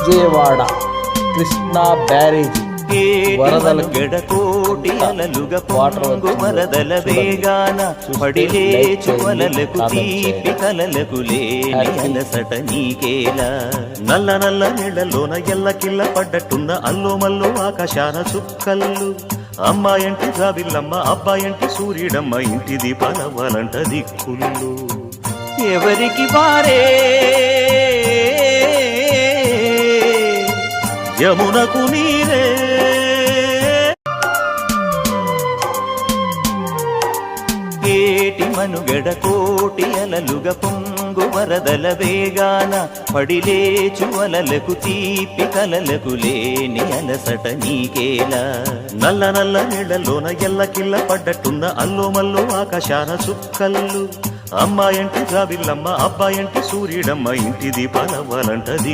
విజయవాడ కృష్ణా బ్యారేజీ వరదలు గెడకోటి అలలుగ పొంగు వరదల వేగాన పడిలేచు వలలకు తీపి కలలకు లేని అలసట నీకేలా నల్ల నల్ల నీళ్లలోన ఎల్లకిల్ల పడ్డట్టున్న అల్లో మల్లో ఆకాశాన చుక్కల్లు అమ్మాయంటి జాబిల్లమ్మ అబ్బాయంటి సూర్యుడమ్మ ఇంటి దీపాలవ్వాలంట దిక్కుళ్ళు ఎవరికి వారే యమునకు నీరే ఏటి మనుగడ కోటి అలలుగ పొంగు వరదల వేగాన పడిలేచు అలలకు తీపి కలలకు లేని అలసట నీకేలా నల్ల నల్ల నీళ్లలోన ఎల్లకిల్ల పడ్డట్టున్న అల్లో మల్లో ఆకాశాన చుక్కల్లు అమ్మాయంటి జాబిల్లమ్మ అబ్బాయంటి సూర్యుడమ్మ ఇంటి దీపాలవ్వాలంటది